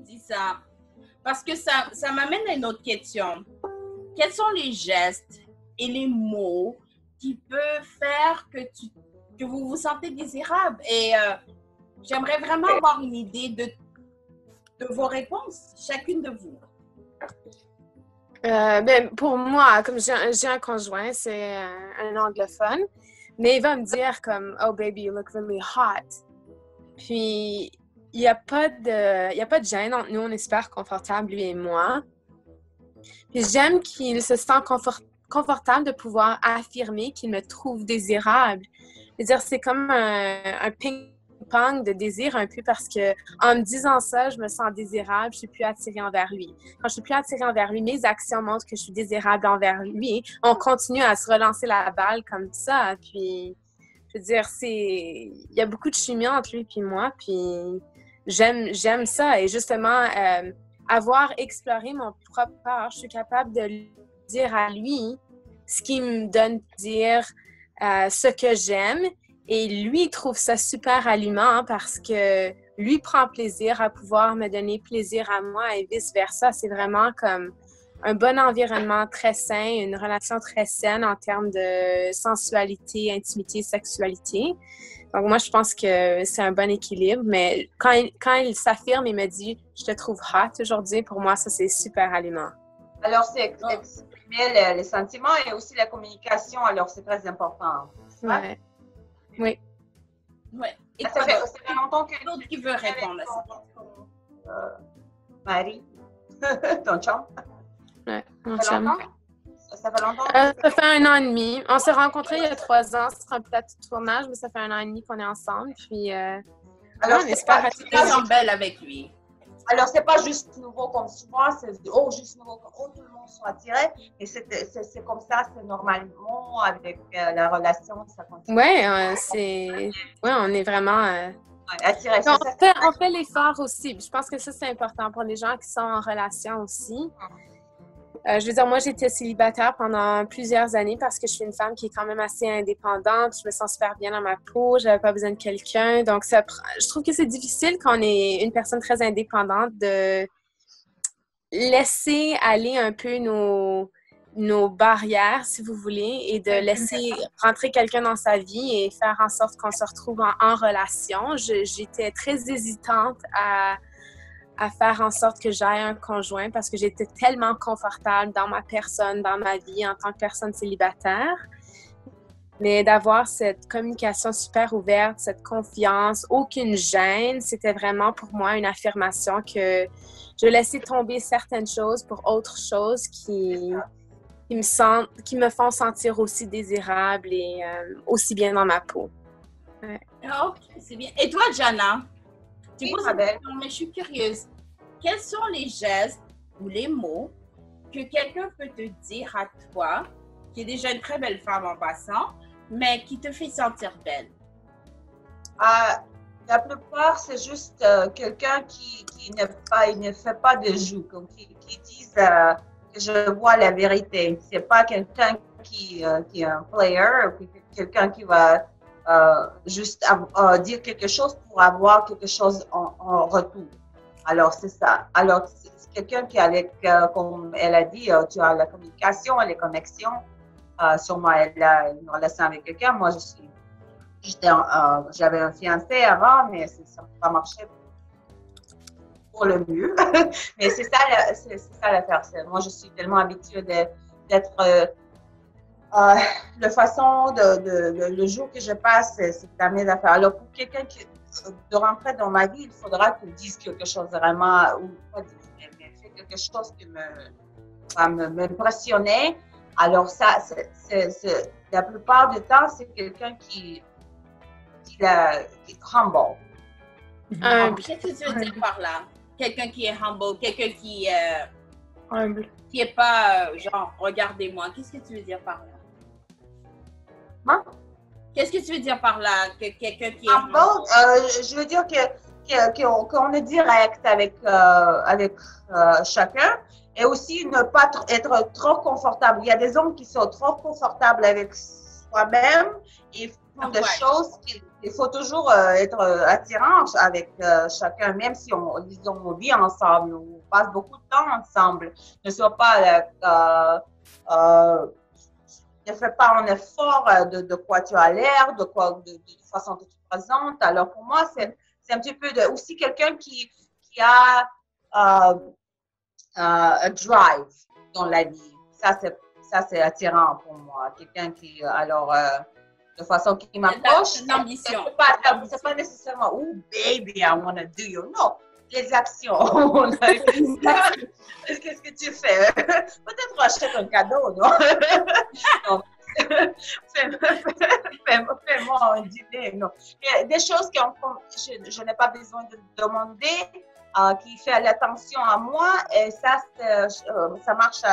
dis ça parce que ça m'amène à une autre question. Quels sont les gestes et les mots qui peuvent faire que vous vous sentez désirable? Et j'aimerais vraiment avoir une idée de vos réponses, chacune de vous. Ben, pour moi, comme j'ai un conjoint, c'est un anglophone, mais il va me dire comme « Oh baby, you look really hot ». Puis, il n'y a pas de gêne entre nous, on est super confortables, lui et moi. Puis j'aime qu'il se sent confortable de pouvoir affirmer qu'il me trouve désirable. C'est-à-dire, c'est comme un ping-pong de désir un peu parce que en me disant ça, je me sens désirable, je suis plus attirée envers lui. Quand je suis plus attirée envers lui, mes actions montrent que je suis désirable envers lui. On continue à se relancer la balle comme ça. Puis, je veux dire, il y a beaucoup de chimie entre lui et moi. Puis, j'aime ça. Et justement, avoir exploré mon propre corps, je suis capable de lui dire à lui ce qui me donne dire ce que j'aime. Et lui, il trouve ça super allumant parce que lui prend plaisir à pouvoir me donner plaisir à moi et vice-versa. C'est vraiment comme un bon environnement très sain, une relation très saine en termes de sensualité, intimité, sexualité. Donc, moi, je pense que c'est un bon équilibre, mais quand il s'affirme et me dit « Je te trouve hot aujourd'hui », pour moi, ça, c'est super allumant. Alors, c'est exprimer les sentiments et aussi la communication, alors c'est très important. Ouais. Oui. Ouais. Et ça fait longtemps que... L'autre qui veut répondre à ça. Marie, ton chum? Ouais, mon chum. Ça fait longtemps? Ça fait 1 an et demi. On s'est rencontrés il y a 3 ans sur un plateau de tournage, mais ça fait 1 an et demi qu'on est ensemble. Puis, alors, on espère être belle avec lui. Alors, c'est pas juste nouveau comme souvent, c'est juste nouveau comme tout le monde soit attiré. Et c'est comme ça, c'est normalement avec la relation, ça continue. Oui, on est vraiment... attiré. On fait l'effort aussi. Je pense que ça, c'est important pour les gens qui sont en relation aussi. Je veux dire, moi, j'étais célibataire pendant plusieurs années parce que je suis une femme qui est quand même assez indépendante. Je me sens super bien dans ma peau. Je n'avais pas besoin de quelqu'un. Donc, je trouve que c'est difficile quand on est une personne très indépendante de laisser aller un peu nos barrières, si vous voulez, et de laisser rentrer quelqu'un dans sa vie et faire en sorte qu'on se retrouve en relation. J'étais très hésitante à faire en sorte que j'aie un conjoint parce que j'étais tellement confortable dans ma personne, dans ma vie en tant que personne célibataire. Mais d'avoir cette communication super ouverte, cette confiance, aucune gêne, c'était vraiment pour moi une affirmation que je laissais tomber certaines choses pour autres choses qui me font sentir aussi désirable et aussi bien dans ma peau. Ouais. Ok, c'est bien. Et toi, Jana? Tu poses une question, mais je suis curieuse. Quels sont les gestes ou les mots que quelqu'un peut te dire à toi, qui est déjà une très belle femme en passant, mais qui te fait sentir belle? La plupart, c'est juste quelqu'un qui ne fait pas de joue, qui disent que je vois la vérité. C'est pas quelqu'un qui est un player, ou quelqu'un qui va juste dire quelque chose pour avoir quelque chose en retour. Alors, c'est ça. Alors, c'est quelqu'un qui, comme elle a dit, tu as la communication et les connexions. Sûrement, elle a une relation avec quelqu'un. Moi, j'avais un fiancé avant, mais ça n'a pas marché pour le mieux. Mais c'est ça l'affaire. Moi, je suis tellement habituée d'être... la façon le jour que je passe, c'est la même affaire. Alors, pour quelqu'un de rentrer dans ma vie, il faudra qu'il dise quelque chose vraiment, ou pas dire, mais fait quelque chose qui va m'impressionner. Alors, ça, la plupart du temps, c'est quelqu'un qui est humble. Qu'est-ce que tu veux dire par là? Quelqu'un qui est humble, quelqu'un qui humble. Qui est pas genre, regardez-moi. Qu'est-ce que tu veux dire par là? Hein? Qu'est-ce que tu veux dire par là? Que quelqu'un qui est humble? Je veux dire qu'on est direct avec chacun. Et aussi, ne pas être trop confortable. Il y a des hommes qui sont trop confortables avec soi-même et font des choses qu'ils il faut toujours être attirant avec chacun, même si on vit ensemble, on passe beaucoup de temps ensemble. Ne sois pas, ne fais pas un effort de quoi tu as l'air, de façon que tu te présentes. Alors pour moi, c'est un petit peu aussi quelqu'un qui a un drive dans la vie. Ça, c'est attirant pour moi. Quelqu'un qui, de façon qui m'approche. C'est l'ambition. C'est pas nécessairement, oh baby, I want to do you. Non, les actions. Qu'est-ce que tu fais? Peut-être acheter un cadeau, non? Non. Fais-moi un dîner, non. Il y a des choses que je n'ai pas besoin de demander, qui fait l'attention à moi, et ça marche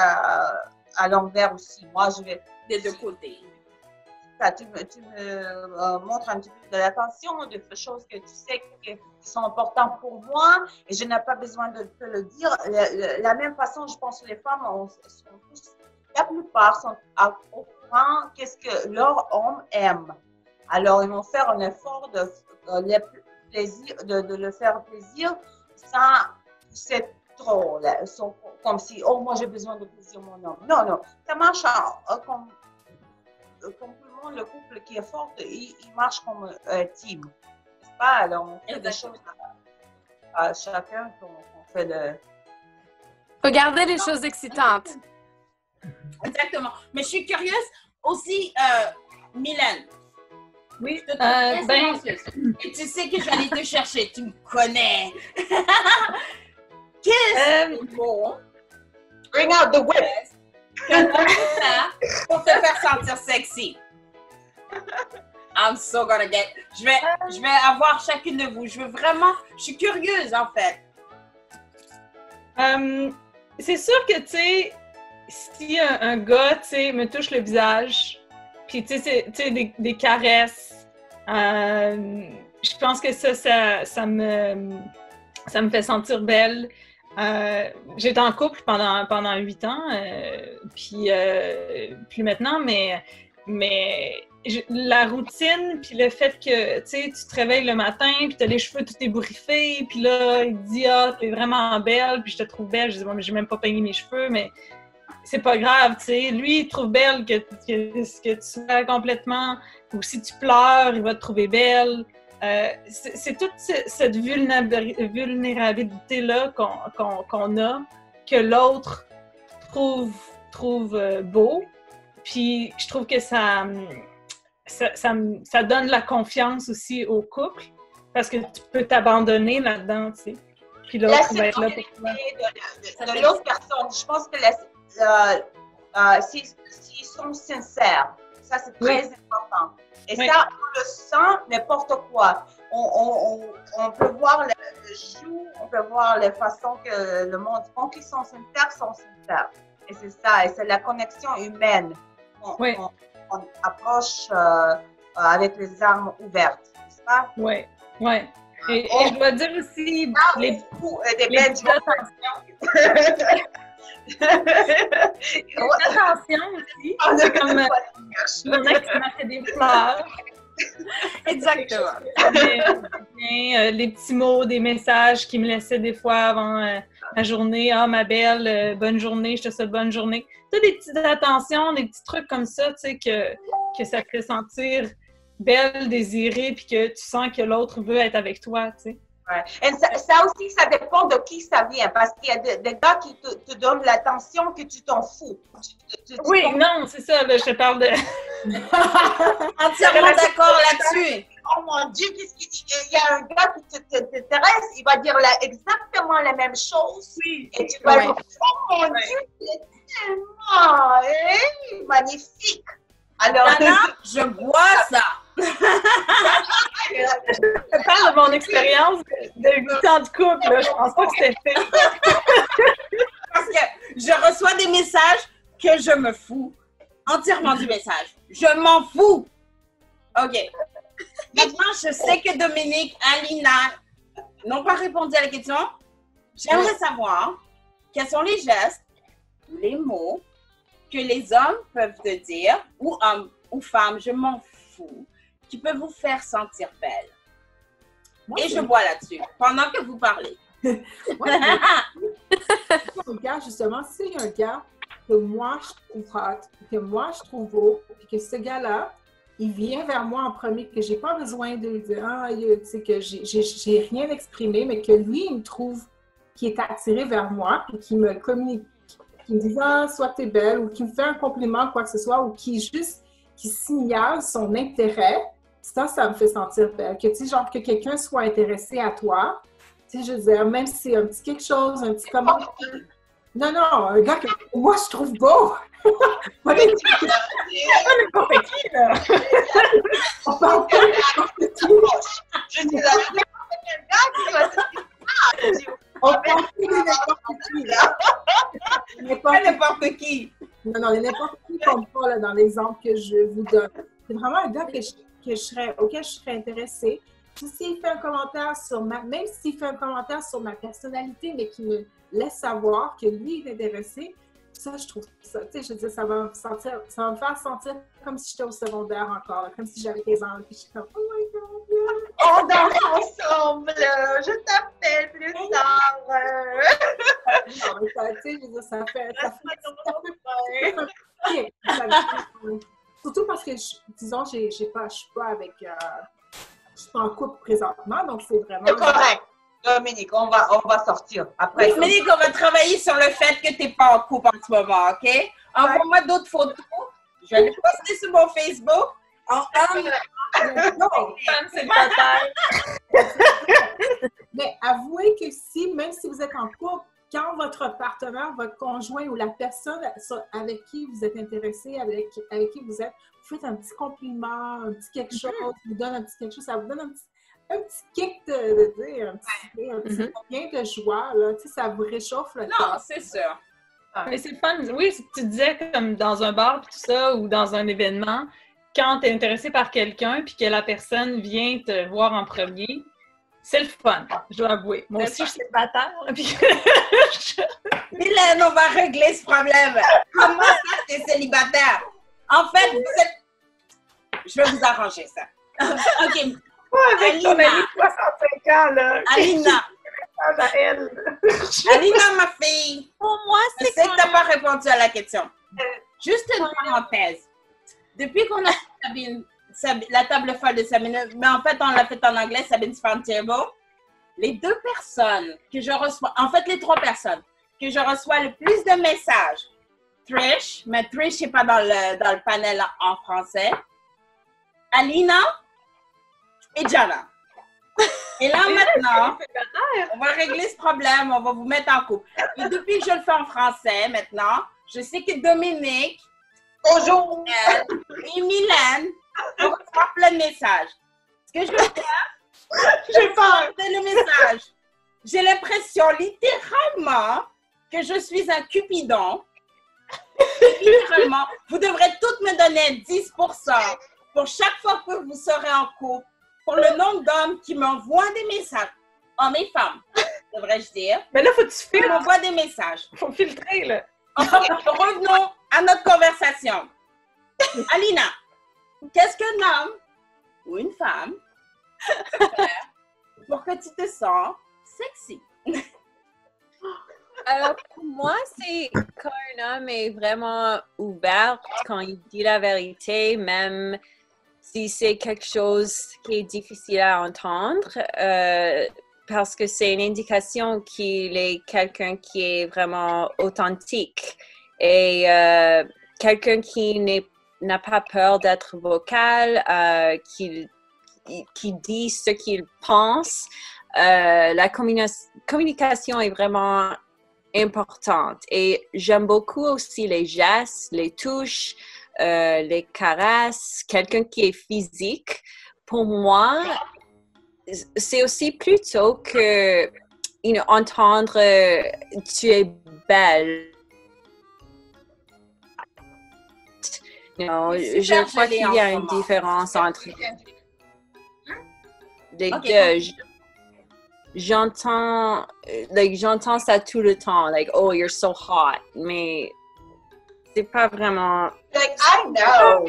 à l'envers aussi. Moi, je vais... Des deux côtés. Tu me montres un petit peu de l'attention, de choses que tu sais qui sont importantes pour moi, et je n'ai pas besoin de te le dire. La même façon, je pense que les femmes la plupart sont au courant qu'est-ce que leur homme aime. Alors, ils vont faire un effort de le faire plaisir sans c'est trop. Là, comme si, oh, moi j'ai besoin de plaisir mon homme. Non, non, ça marche comme tout le monde, le couple qui est fort, il marche comme un team. N'est-ce pas? Alors, on fait des choses à chacun qu'on fait de... Faut garder les choses excitantes. Exactement. Mais je suis curieuse aussi, Mylène. Oui, Je te trouve très silencieuse. Et tu sais que j'allais te chercher, tu me connais. Qu'est-ce que bon? Bring out the whip! Pour te faire sentir sexy. I'm so gonna get... Je vais avoir chacune de vous. Je suis curieuse en fait. C'est sûr que, tu sais, si un gars, tu sais, me touche le visage, puis, tu sais, des caresses, je pense que ça me fait sentir belle. J'étais en couple pendant 8 ans, puis plus maintenant, mais la routine, puis le fait que, tu sais, tu te réveilles le matin, puis tu as les cheveux tout ébouriffés, puis là, il te dit « Ah, t'es vraiment belle », puis je te trouve belle. Je dis « Bon, mais j'ai même pas peigné mes cheveux, mais c'est pas grave, tu sais. » Lui, il trouve belle que tu sois complètement... Ou si tu pleures, il va te trouver belle. C'est toute cette vulnérabilité-là qu'on a, que l'autre trouve beau. Puis je trouve que ça donne la confiance aussi au couple, parce que tu peux t'abandonner là-dedans, tu sais. Puis l'autre va être là pour toi. De l'autre personne, je pense que s'ils sont sincères, ça c'est très important. Et ça, on le sent n'importe quoi. On peut voir le jour, on peut voir les façons que le monde, quand ils sont sincères. Et c'est ça, et c'est la connexion humaine. On approche avec les armes ouvertes, n'est-ce pas? Oui, oui. Et je dois dire aussi des belles attention aussi. C'est comme mon ex m'a fait des fleurs. Exactement. Les petits mots, des messages qu'il me laissait des fois avant la journée. Ah, ma belle, bonne journée, je te souhaite bonne journée. Tu as des petites attentions, des petits trucs comme ça, tu sais, que ça te fait sentir belle, désirée, puis que tu sens que l'autre veut être avec toi, tu sais. Ouais. Et ça aussi, ça dépend de qui ça vient, parce qu'il y a des gars qui te donnent l'attention que tu t'en fous. Oui, non, c'est ça, là, je te parle de... Entièrement d'accord là-dessus. Oh mon Dieu, il y a un gars qui t'intéresse, il va dire exactement la même chose. Oui. Et tu vas dire, oh mon Dieu, c'est tellement magnifique. Alors, je vois ça. Je parle de mon expérience de 8 ans de couple, là. Je pense pas que c'était fait. Parce que je reçois des messages que je me fous entièrement du message. Je m'en fous. OK. Maintenant, je sais que Dominique, Alina n'ont pas répondu à la question. J'aimerais savoir quels sont les gestes, les mots que les hommes peuvent te dire, ou hommes ou femmes, je m'en fous, qui peut vous faire sentir belle? Moi, Et c'est- je bois là-dessus, pendant que vous parlez. moi, c'est un gars, justement, s'il y a un gars que moi, je trouve hot, que moi, je trouve beau, puis que ce gars-là, il vient vers moi en premier, que j'ai pas besoin de lui dire, tu sais, que j'ai rien exprimé, mais que lui, il me trouve, qui est attiré vers moi, puis qui me communique, qui me dit, soit t'es belle, ou qui me fait un compliment, quoi que ce soit, ou qui signale son intérêt, ça me fait sentir belle. Que, tu sais, genre, que quelqu'un soit intéressé à toi, tu sais, je veux dire, même si c'est un petit quelque chose, un petit commentaire. Non, un gars que moi, je trouve beau. Pas N'importe qui, là! On parle pas de n'importe qui. Je suis là, quel gars qui va se dire, On parle pas de n'importe qui. Pas n'importe qui. Non, n'importe qui compte pas là, dans l'exemple que je vous donne. C'est vraiment un gars auquel je serais intéressée. S'il fait un commentaire sur même s'il fait un commentaire sur ma personnalité, mais qui me laisse savoir que lui est intéressé, ça, je trouve ça, tu sais, je veux dire, ça va me faire sentir comme si j'étais au secondaire encore, là, comme si j'avais 15 ans, puis je suis comme, oh my God! on danse ensemble, je t'appelle plus tard. Non, mais ça, tu sais, je veux dire, ça fait surtout parce que, disons, je suis pas avec, je suis pas en couple présentement, donc c'est vraiment... C'est correct. Dominique, on va sortir. Après, Dominique, on va travailler sur le fait que tu n'es pas en couple en ce moment, OK? Envoie-moi d'autres photos. Je vais les poster sur mon Facebook. Non, Femme célibataire. mais avouez que même si vous êtes en couple, quand votre partenaire, votre conjoint ou la personne avec qui vous êtes intéressé, avec qui vous êtes, vous faites un petit compliment, un petit quelque chose, vous donne un petit quelque chose, ça vous donne un petit kick de dire, un petit bien de joie, là, tu sais, ça vous réchauffe le Non, cœur. c'est sûr. Mais c'est fun. Oui, tu disais comme dans un bar pis tout ça, ou dans un événement, quand tu es intéressé par quelqu'un puis que la personne vient te voir en premier, c'est le fun, je dois avouer. Moi aussi, je suis célibataire. Puis Mylène, on va régler ce problème. Comment ça, t'es célibataire? En fait, je vais vous arranger ça. OK. avec ton Alina. ami de 65 ans, là. Alina. À elle. Alina, ma fille. Pour moi, Je c'est sais que tu n'as pas répondu à la question. Juste une parenthèse. Depuis qu'on a fait la table folle de Sabine, mais en fait, on l'a fait en anglais, Sabine Table, les deux personnes que je reçois, en fait, les trois personnes que je reçois le plus de messages, Trish, mais Trish n'est pas dans le panel en français, Alina et Jana. Et là, maintenant, on va régler ce problème, on va vous mettre en couple. Et depuis que je le fais en français, maintenant, je sais que Dominique bonjour. et Mylène vont recevoir plein de messages. Ce que je veux faire, J'ai peur. c'est le message. J'ai l'impression littéralement que je suis un cupidon. Littéralement, vous devrez toutes me donner 10% pour chaque fois que vous serez en couple, pour le nombre d'hommes qui m'envoient des messages. Hommes et femmes, devrais-je dire. Mais là, faut que tu Qui filtres. m'envoient des messages. Faut filtrer, là. Revenons à notre conversation. Alina, qu'est-ce qu'un homme ou une femme peut faire pour que tu te sens sexy? Pour moi, c'est quand un homme est vraiment ouvert, quand il dit la vérité, même si c'est quelque chose qui est difficile à entendre, parce que c'est une indication qu'il est quelqu'un qui est vraiment authentique et quelqu'un qui n'a pas peur d'être vocal, qui dit ce qu'il pense. La communication est vraiment importante et j'aime beaucoup aussi les gestes, les touches, les caresses, quelqu'un qui est physique. Pour moi, c'est aussi plutôt que entendre tu es belle. Je crois qu'il y a une différence entre les deux. J'entends ça tout le temps, like, oh, you're so hot, mais c'est pas vraiment... Like, I know.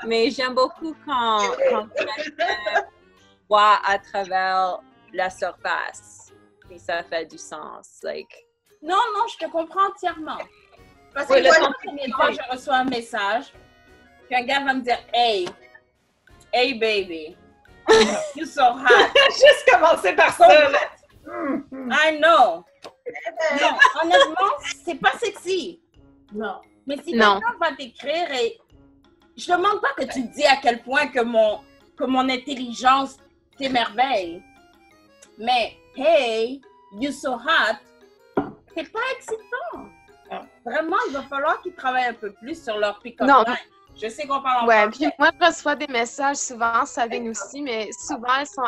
Mais j'aime beaucoup quand quelqu'un voit à travers la surface. Et ça fait du sens. Like, Non, je te comprends entièrement. Parce que Oui, moi, le la première fois, je reçois un message, puis un gars va me dire, hey baby, you so hot. Juste commencer par So ça. hot. I know. Non, honnêtement, c'est pas sexy. Non. Mais si Non. quelqu'un va t'écrire et je demande pas que tu dis à quel point que mon intelligence t'émerveille. Mais hey, you so hot, c'est pas excitant. Non. Vraiment, il va falloir qu'ils travaillent un peu plus sur leur pick-up Non. line. Je sais qu'on parle en Ouais, français. puis moi, je reçois des messages souvent, Sabine aussi, mais souvent, elles sont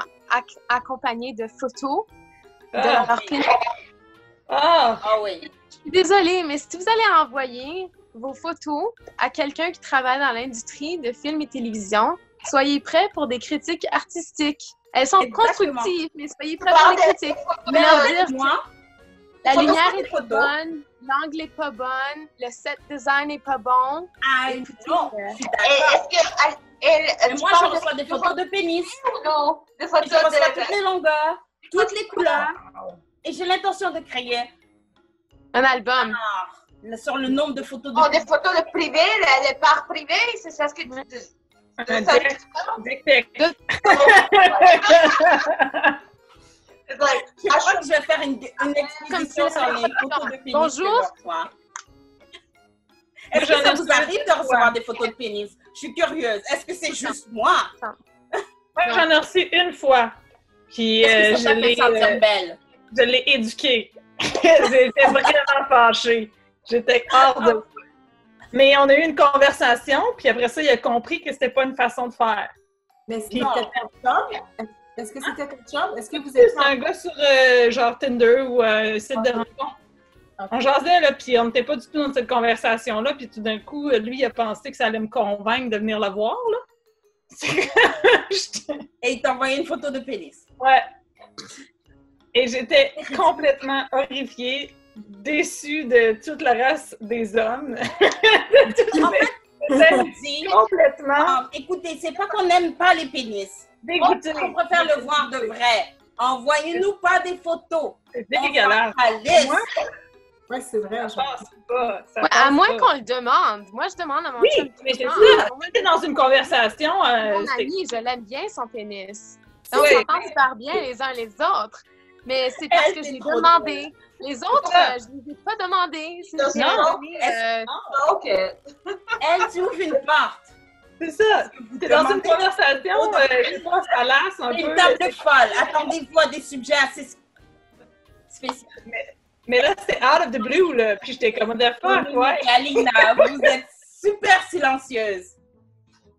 accompagnées de photos de Ah. leur pénis. Ah! Ah oui. Je suis désolée, mais si vous allez envoyer vos photos à quelqu'un qui travaille dans l'industrie de films et télévision, soyez prêts pour des critiques artistiques. Elles sont Exactement. constructives, mais soyez prêts pour les critiques. Mais leur dire Moi, la Faut lumière des est pas photos. bonne, l'angle est pas bonne, le set design est pas bon. I know. Je suis Et d'accord. est-ce que Mais tu moi, je parles reçois des photos de pénis. non, de Je photos reçois de toutes les longueurs, toutes les couleurs. Et j'ai l'intention de créer Un album. sur le nombre de photos de oh, des pénis. photos de privé, les parcs privés, c'est ça ce que tu dis. Un C'est ça que dick tu pic. It's like, Je crois que je vais faire une exposition sur les photos de pénis. Bonjour. que je reçois. Est-ce J'en que ça ai vous reçu arrive de une recevoir fois. des photos de pénis? Je suis curieuse. Est-ce que c'est juste moi? Moi, j'en ai reçu une fois. Puis Est-ce que ça je t'a fait sentir belle? l'ai éduquée. J'étais vraiment fâchée. J'étais hors de... Mais on a eu une conversation, puis après ça, il a compris que c'était pas une façon de faire. Mais c'était Non. ton chum? Est-ce que c'était ton chum? Est-ce que vous êtes C'est un gars sur genre Tinder ou un site de rencontre. On jasait, là, puis on n'était pas du tout dans cette conversation-là, puis tout d'un coup, lui, il a pensé que ça allait me convaincre de venir le voir, là. Et il t'a envoyé une photo de pénis. Ouais. Et j'étais complètement horrifiée, déçue de toute la race des hommes. En fait, je dis, complètement écoutez, c'est pas qu'on n'aime pas les pénis. dégoûtée. On préfère le voir de vrai. Envoyez-nous pas des photos. C'est dégueulasse. On s'en calisse. Moi, Oui, c'est vrai. ça passe pas. Ça Ouais, à passe moins pas. qu'on le demande. Moi, je demande à mon Oui, chum. mais c'est Ah, ça. On était dans une conversation. Mon c'est- ami, je l'aime bien, son pénis. On Ouais. s'entend super bien les uns les autres. Mais c'est parce Elle, que c'est j'ai trop demandé. Les autres, Ah. je ne les ai pas demandé. C'est Non, juste non. donné, OK. Elle, tu ouvres une porte. C'est ça. T'es dans une demandez- conversation, je pense, ça lasse un Une peu. table folle. Attendez-vous à des sujets assez spécifiques. Mais là, c'était out of the blue, là. Puis j'étais comme, what the fuck, ouais. Alina, vous êtes super silencieuse.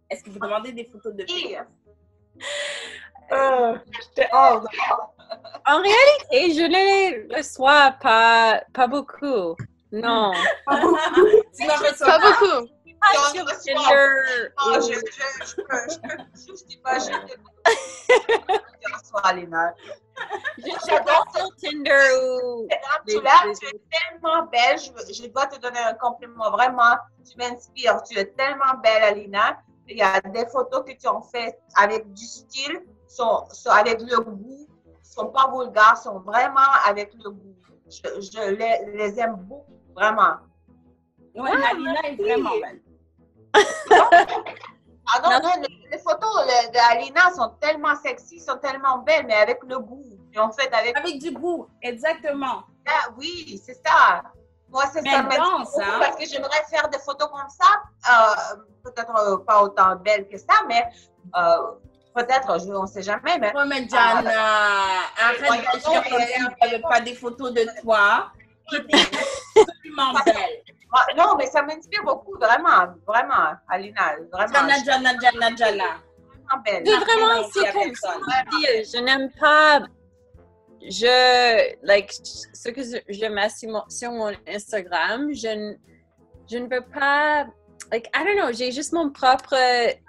Est-ce que vous demandez des photos de pénis? J'étais hors de... En réalité, je ne les reçois pas beaucoup. Non. Tu n'en reçois Pas pas. beaucoup. Pas sur Tinder. Oh, je dis pas, je reçois, Léna. Je suis pas sur Tinder ou... Tu es tellement belle. Je dois te donner un compliment. Vraiment, tu m'inspires. Tu es tellement belle, Alina. Il y a des photos que tu en fais avec du style, sont avec le goût, sont pas vulgaires, sont vraiment avec le goût. Je les aime beaucoup, vraiment. Oui, Alina est vraiment belle. Ah non, non, les photos d'Alina sont tellement sexy, sont tellement belles, mais avec le goût. Et en fait, Avec du goût, exactement. Ah, oui, c'est ça. Moi, c'est Mais ça. elle danse, beaucoup hein? Parce que j'aimerais faire des photos comme ça. Peut-être pas autant belles que ça, mais peut-être, on ne sait jamais. Mais Oui, mais Jana, arrête de dire comme si tu n'avais pas des photos de toi qui étaient absolument belles. non, mais ça m'inspire beaucoup, vraiment, vraiment, Alina. Vraiment, Jana. vraiment belle. Mais vraiment, Merci c'est à comme personne. ça. Je n'aime pas... ce que je mets sur mon Instagram, je ne veux pas... I don't know, j'ai juste mon propre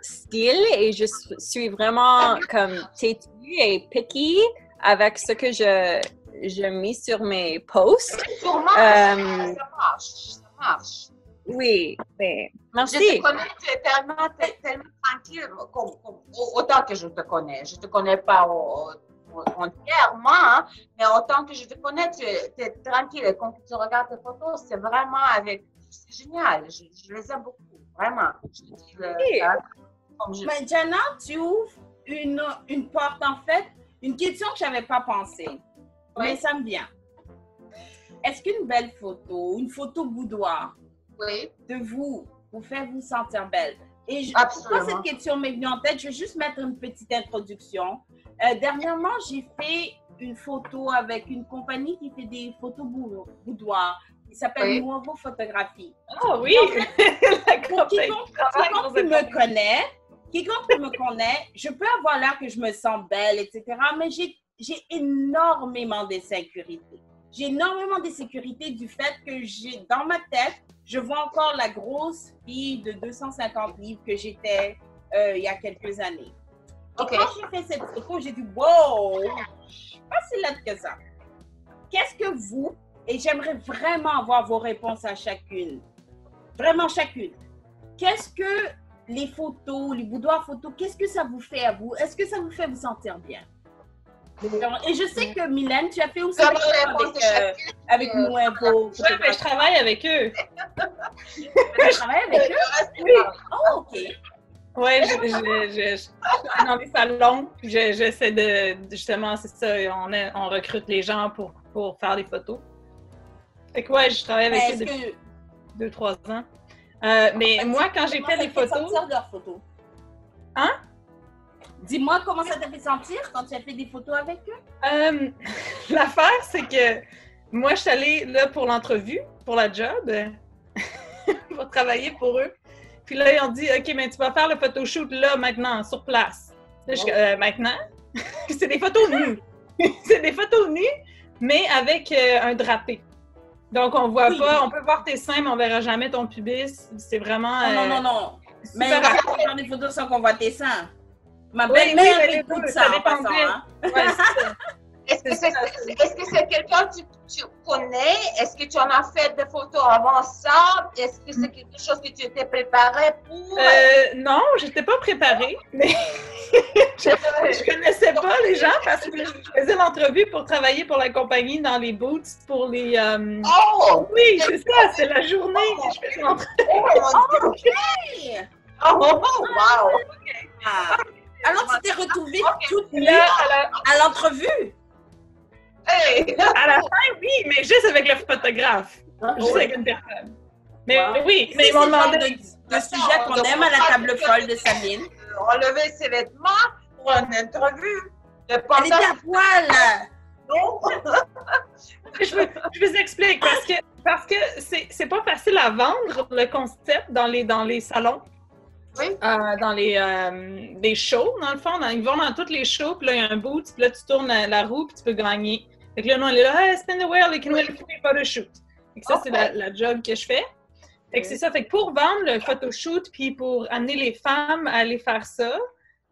style et je suis vraiment comme têtue et picky avec ce que je mets sur mes posts. Sûrement, ça marche. Oui, ben, Je merci. te connais, tu es tellement tranquille, autant que je te connais. Je ne te connais pas entièrement, hein, mais autant que je te connais, tu es tranquille. Et quand tu regardes tes photos, c'est vraiment c'est génial. Je les aime beaucoup, vraiment. Je te dis Mais Jana, tu ouvres une porte, en fait, une question que je n'avais pas pensée, mais ça me vient. Est-ce qu'une belle photo, une photo boudoir de vous fait vous sentir belle? Et quand cette question m'est venue en tête, je vais juste mettre une petite introduction. Dernièrement, j'ai fait une photo avec une compagnie qui fait des photos boudoir. Il s'appelle Nuovo Photographie. Oh oui! Quiconque me connaît, je peux avoir l'air que je me sens belle, etc. Mais j'ai énormément d'insécurité. J'ai énormément d'insécurité du fait que dans ma tête, je vois encore la grosse fille de 250 livres que j'étais il y a quelques années. Et quand j'ai fait cette photo, j'ai dit, wow, je suis pas si laide que ça. Qu'est-ce que vous, et j'aimerais vraiment avoir vos réponses à chacune, vraiment chacune, qu'est-ce que les photos, les boudoirs photos, qu'est-ce que ça vous fait à vous? Est-ce que ça vous fait vous sentir bien? Et je sais que Mylène, tu as fait aussi avec Nuovo. Oui, mais je travaille avec eux. Tu travailles avec eux? Oui. Oh, OK. Oui, je suis dans les salons, puis j'essaie de, justement, c'est ça, on recrute les gens pour faire des photos. Fait que je travaille avec eux depuis 2-3 ans. Mais moi, quand j'ai fait les photos... Hein? Dis-moi comment ça t'a fait sentir quand tu as fait des photos avec eux? L'affaire, c'est que moi, je suis allée là pour l'entrevue, pour la job, pour travailler pour eux. Puis là, ils ont dit, OK, mais tu vas faire le photoshoot là, maintenant, sur place. Là, maintenant? C'est des photos nues. C'est des photos nues, mais avec un drapé. Donc, on voit pas, on peut voir tes seins, mais on verra jamais ton pubis. C'est vraiment... Non. Mais il va faire des photos sans qu'on voit tes seins. Ma belle-mère écoute ça en passant, hein? Est-ce que c'est quelqu'un que tu connais? Est-ce que tu en as fait des photos avant ça? Est-ce que c'est quelque chose que tu étais préparée pour? Non, j'étais pas préparée, mais je connaissais pas les gens parce que je faisais l'entrevue pour travailler pour la compagnie dans les booths pour les... Oui, c'est ça, c'est la journée que je faisais l'entrevue. Wow! Alors, tu t'es retrouvée toute nue à l'entrevue? À la fin, oui, mais juste avec le photographe. Juste avec une personne. Mais oui, mais ils m'ont demandé... Le sujet qu'on aime à la table folle de Sabine. Enlever ses vêtements pour une entrevue. Elle était à poil! Non! Je vous explique, parce que c'est pas facile à vendre, le concept, dans les salons. Oui. Dans les shows, dans le fond. Ils vont dans toutes les shows, puis là, il y a un boot, puis là, tu tournes la roue, puis tu peux gagner. Fait que là, nous, on est là, hey, spin the wheel, you can win a free photo shoot. Fait que ça, c'est la job que je fais. Fait que c'est ça. Fait que pour vendre le photoshoot, puis pour amener les femmes à aller faire ça,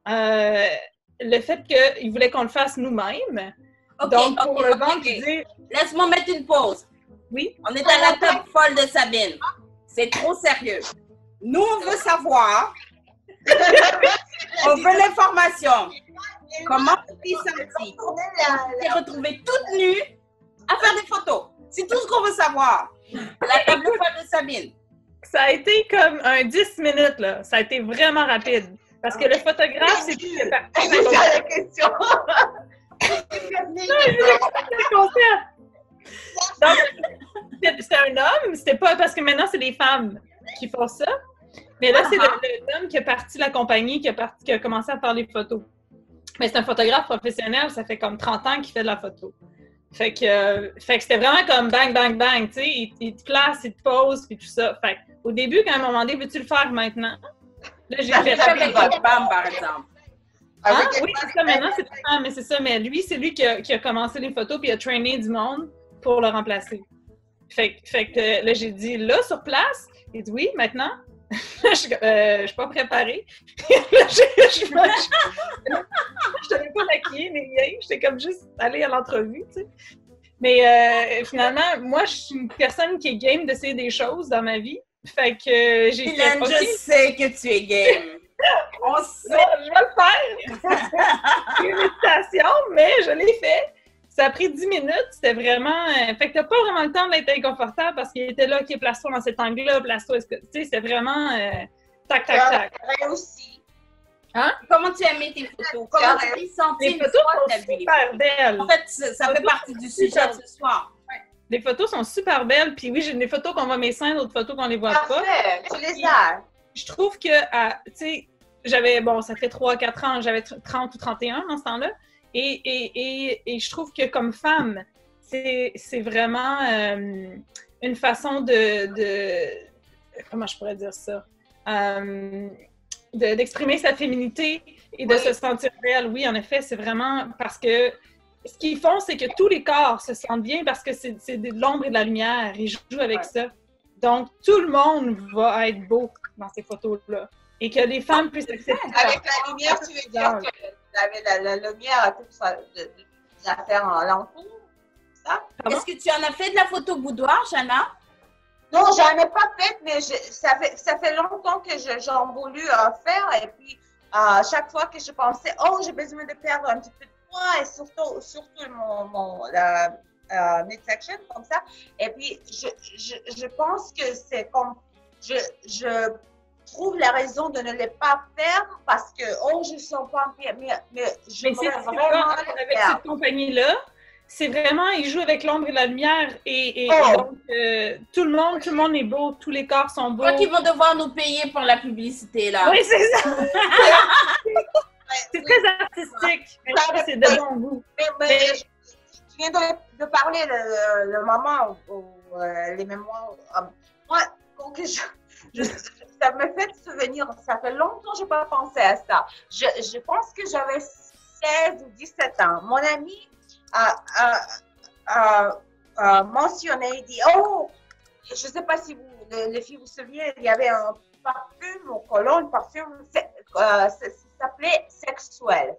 le fait qu'ils voulaient qu'on le fasse nous-mêmes. Donc, pour le vendre, laisse-moi mettre une pause. Oui. On est à la table folle de Sabine. C'est trop sérieux. Nous, on veut savoir. On veut l'information. Comment tu t'es sentie? Tu t'es retrouvée toute nue à faire des photos. C'est tout ce qu'on veut savoir. La table folle de Sabine. Ça a été comme un 10 minutes, là. Ça a été vraiment rapide. Parce que le photographe, c'est qui le parti. C'est ça la question. Donc, c'était un homme, c'était pas parce que maintenant, c'est des femmes qui font ça. Mais là, c'est l'homme qui a parti la compagnie, qui a commencé à faire les photos. Mais c'est un photographe professionnel, ça fait comme 30 ans qu'il fait de la photo. Fait que c'était vraiment comme bang, bang, bang, tu sais, il te place, il te pose, puis tout ça. Fait au début, quand il m'a demandé, veux-tu le faire maintenant? Là, j'ai fait avec votre femme, par exemple. Oui, c'est ça, maintenant, c'est ça, mais c'est ça. Mais lui, c'est lui qui a commencé les photos, puis il a trainé du monde pour le remplacer. Fait que là, j'ai dit, là, sur place? Il dit, oui, maintenant? Je suis pas préparée. Là, je t'avais pas maquillée, mais rien. J'étais comme juste allée à l'entrevue, tu sais. Mais finalement, moi, je suis une personne qui est game d'essayer des choses dans ma vie. Fait que j'ai fait, Hélène, OK, je sais que tu es game. On sait. je vais le faire. J'ai une hésitation, mais je l'ai fait. Ça a pris 10 minutes, c'était vraiment... fait que t'as pas vraiment le temps d'être inconfortable parce qu'il était là, OK, place-toi dans cet angle-là, place-toi, tu sais, c'était vraiment tac, tac, tac. Réussi. Comment tu as aimé tes photos? Comment tu t'es sentie Les une photos fois que sont t'as vu les super photos? belles. En fait, ça fait partie du sujet de ce soir. Les photos sont super belles, puis oui, j'ai des photos qu'on voit mes seins, d'autres photos qu'on les voit pas. Parfait, tu les as. Je trouve que, tu sais, j'avais, bon, ça fait 3-4 ans, j'avais 30 ou 31 dans ce temps-là, et je trouve que comme femme, c'est vraiment une façon comment je pourrais dire ça? D'exprimer sa féminité et de se sentir belle. Oui, en effet, c'est vraiment parce que ce qu'ils font, c'est que tous les corps se sentent bien parce que c'est de l'ombre et de la lumière. Ils jouent avec ça. Donc, tout le monde va être beau dans ces photos-là. Et que les femmes puissent accepter ça. Avec la lumière, tu veux dire que la lumière a tout ça à faire en l'entour, ça? Est-ce que tu en as fait de la photo boudoir, Jana? Non, j'en ai pas fait, mais ça fait longtemps que j'en voulu faire. Et puis, chaque fois que je pensais, oh, j'ai besoin de perdre un petit peu de poids, et surtout la midsection, comme ça. Et puis, je pense que c'est comme, je trouve la raison de ne le pas faire parce que, oh, je ne sens pas bien, mais je Mais c'est voudrais vraiment le avec faire. cette compagnie-là, c'est vraiment, ils jouent avec l'ombre et la lumière et donc tout le monde est beau, tous les corps sont Je beaux. crois qu'ils vont devoir nous payer pour la publicité, là. Oui, c'est ça! C'est très artistique, mais c'est de bon goût. Mais tu viens de parler le moment où les mémoires. Moi, ça me fait souvenir, ça fait longtemps que je n'ai pas pensé à ça. Je pense que j'avais 16 ou 17 ans. Mon ami a mentionné, il dit, oh, je ne sais pas si les filles vous souvenez, il y avait un parfum au cologne, parfum, ça s'appelait sexuel.